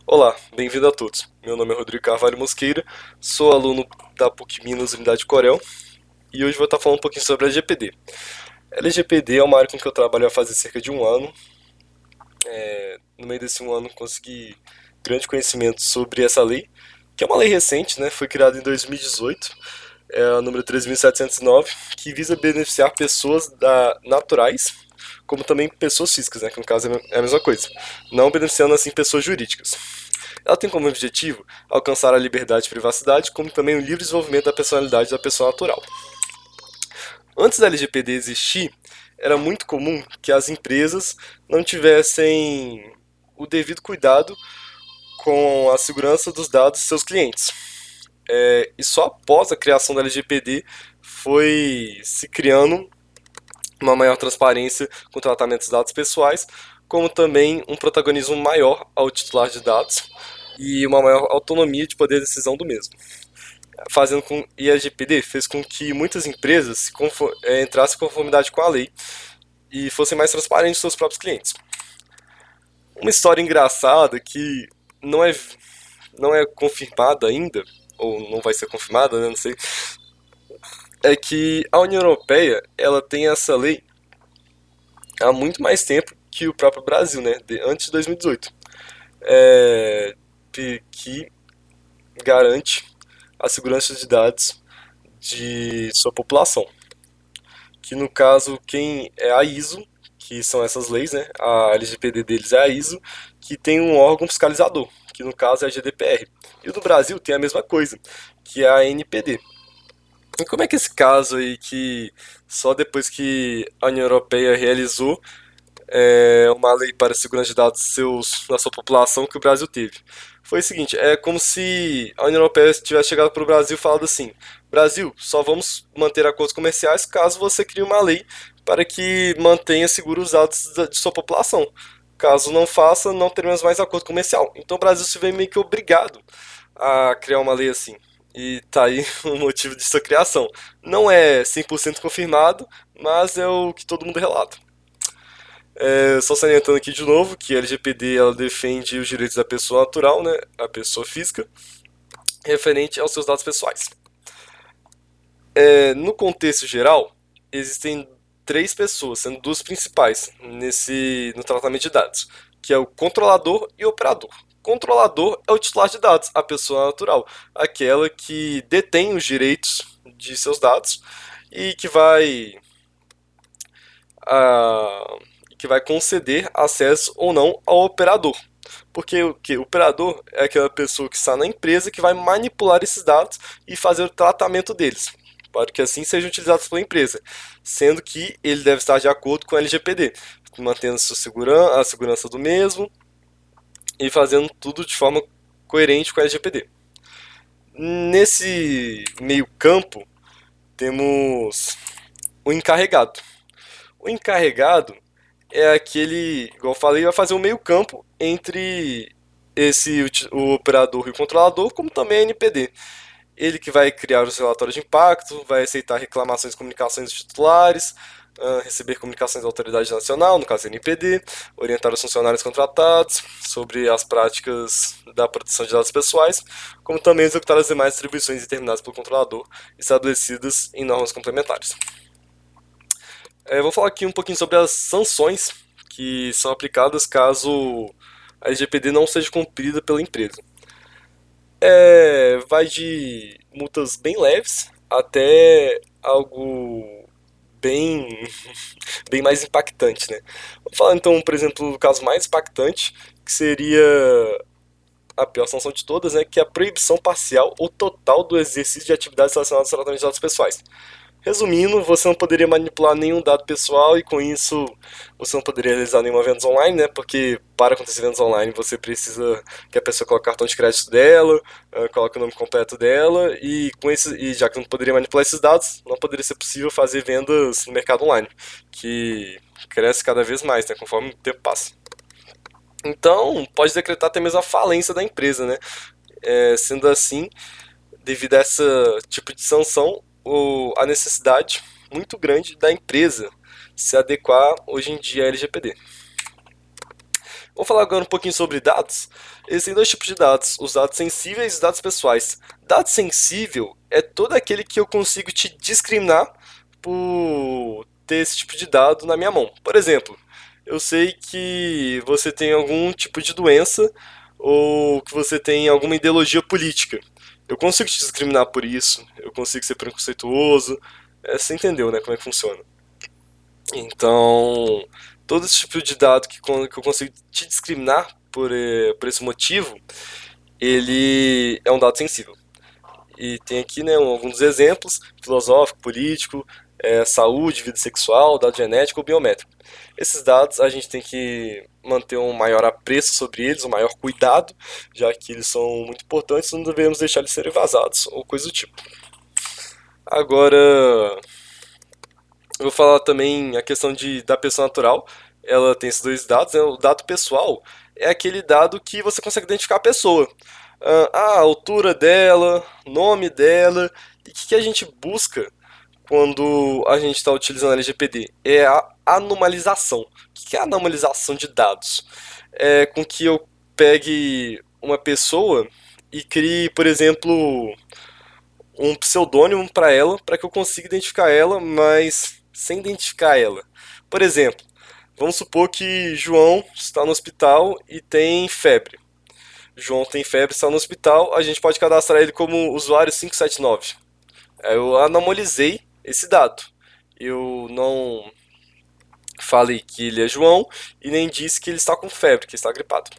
Olá, bem-vindo a todos. Meu nome é Rodrigo Carvalho Mosqueira, sou aluno da PUC Minas Unidade Corel e hoje vou estar falando um pouquinho sobre a LGPD. A LGPD é uma área com que eu trabalho há fazer cerca de um ano. No meio desse um ano consegui grande conhecimento sobre essa lei, que é uma lei recente, né? Foi criada em 2018, é a número 3.709, que visa beneficiar pessoas naturais, como também pessoas físicas, né? Que no caso é a mesma coisa, não beneficiando assim pessoas jurídicas. Ela tem como objetivo alcançar a liberdade e privacidade, como também o livre desenvolvimento da personalidade da pessoa natural. Antes da LGPD existir, era muito comum que as empresas não tivessem o devido cuidado com a segurança dos dados de seus clientes. E só após a criação da LGPD foi se criando uma maior transparência com o tratamento dos dados pessoais, como também um protagonismo maior ao titular de dados e uma maior autonomia de poder de decisão do mesmo. Fazendo com e a LGPD fez com que muitas empresas entrassem em conformidade com a lei e fossem mais transparentes com seus próprios clientes. Uma história engraçada que não é, não é confirmada ainda, ou não vai ser confirmada, né, não sei, é que a União Europeia ela tem essa lei há muito mais tempo que o próprio Brasil, né, antes de 2018, que garante a segurança de dados de sua população. Que no caso, quem é a ISO, que são essas leis, né? A LGPD deles é a ISO, que tem um órgão fiscalizador, que no caso é a GDPR. E o do Brasil tem a mesma coisa, que é a ANPD. E como é que esse caso aí, que só depois que a União Europeia realizou uma lei para a segurança de dados da sua população que o Brasil teve? Foi o seguinte, é como se a União Europeia tivesse chegado para o Brasil e falado assim: Brasil, só vamos manter acordos comerciais caso você crie uma lei para que mantenha seguros os dados de sua população. Caso não faça, não teremos mais acordo comercial. Então o Brasil se vê meio que obrigado a criar uma lei assim. E tá aí o motivo de sua criação. Não é 100% confirmado, mas é o que todo mundo relata. Só salientando aqui de novo que a LGPD ela defende os direitos da pessoa natural, né, a pessoa física, referente aos seus dados pessoais. No contexto geral, existem três pessoas, sendo duas principais no tratamento de dados, que é o controlador e o operador. Controlador é o titular de dados, a pessoa natural, aquela que detém os direitos de seus dados e a, que vai conceder acesso ou não ao operador. Porque o operador é aquela pessoa que está na empresa que vai manipular esses dados e fazer o tratamento deles, para que assim sejam utilizados pela empresa, sendo que ele deve estar de acordo com a LGPD, mantendo a segurança do mesmo e fazendo tudo de forma coerente com a LGPD. Nesse meio campo, temos o encarregado. O encarregado é aquele, igual eu falei, vai fazer um meio campo entre o operador e o controlador, como também a NPD. Ele que vai criar os relatórios de impacto, vai aceitar reclamações e comunicações dos titulares, receber comunicações da autoridade nacional, no caso a NPD, orientar os funcionários contratados sobre as práticas da proteção de dados pessoais, como também executar as demais atribuições determinadas pelo controlador, estabelecidas em normas complementares. Vou falar aqui um pouquinho sobre as sanções que são aplicadas caso a LGPD não seja cumprida pela empresa. Vai de multas bem leves até algo bem, bem mais impactante, né? Vou falar então, por exemplo, do caso mais impactante, que seria a pior sanção de todas, né? Que é a proibição parcial ou total do exercício de atividades relacionadas ao tratamento de dados pessoais. Resumindo, você não poderia manipular nenhum dado pessoal e com isso você não poderia realizar nenhuma venda online, né? Porque para acontecer vendas online você precisa que a pessoa coloque o cartão de crédito dela, coloque o nome completo dela e com isso, e já que não poderia manipular esses dados, não poderia ser possível fazer vendas no mercado online, que cresce cada vez mais, né? Conforme o tempo passa. Então, pode decretar até mesmo a falência da empresa, né? Sendo assim, devido a esse tipo de sanção, a necessidade muito grande da empresa se adequar hoje em dia à LGPD. Vamos falar agora um pouquinho sobre dados. Existem dois tipos de dados, os dados sensíveis e os dados pessoais. Dado sensível é todo aquele que eu consigo te discriminar por ter esse tipo de dado na minha mão. Por exemplo, eu sei que você tem algum tipo de doença ou que você tem alguma ideologia política. Eu consigo te discriminar por isso, eu consigo ser preconceituoso. Você entendeu, né, como é que funciona. Então, todo esse tipo de dado que eu consigo te discriminar por esse motivo, ele é um dado sensível. E tem aqui, né, alguns exemplos: filosófico, político, saúde, vida sexual, dado genético ou biométrico. Esses dados a gente tem que manter um maior apreço sobre eles, um maior cuidado, já que eles são muito importantes, não devemos deixar eles serem vazados ou coisa do tipo. Agora, eu vou falar também a questão da pessoa natural. Ela tem esses dois dados, né? O dado pessoal é aquele dado que você consegue identificar a pessoa. A altura dela, nome dela. E o que a gente busca quando a gente está utilizando LGPD? É a anomalização. O que é a anomalização de dados? É com que eu pegue uma pessoa e crie, por exemplo, um pseudônimo para ela, para que eu consiga identificar ela, mas sem identificar ela. Por exemplo, vamos supor que João está no hospital e tem febre. João tem febre, está no hospital, a gente pode cadastrar ele como usuário 579. Eu anomalizei esse dado. Eu não falei que ele é João e nem disse que ele está com febre, que ele está gripado.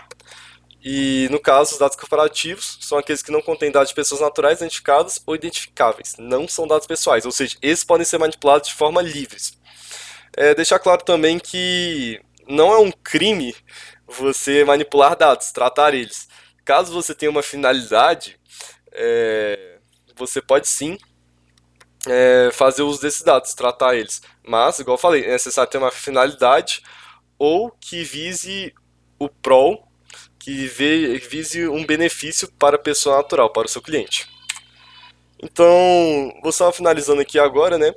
E, no caso, os dados corporativos são aqueles que não contêm dados de pessoas naturais identificadas ou identificáveis. Não são dados pessoais, ou seja, esses podem ser manipulados de forma livre. Deixar claro também que não é um crime você manipular dados, tratar eles. Caso você tenha uma finalidade, você pode sim fazer uso desses dados, tratar eles. Mas, igual eu falei, é necessário ter uma finalidade ou que vise o prol, que vise um benefício para a pessoa natural, para o seu cliente. Então, vou só finalizando aqui agora, né?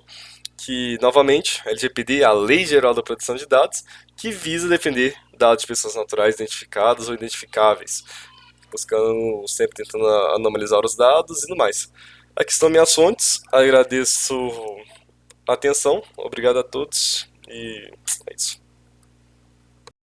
Que, novamente, a LGPD é a Lei Geral da Proteção de Dados, que visa defender dados de pessoas naturais identificadas ou identificáveis, buscando sempre tentando anomalizar os dados e tudo mais. Aqui estão minhas fontes, agradeço a atenção, obrigado a todos e é isso.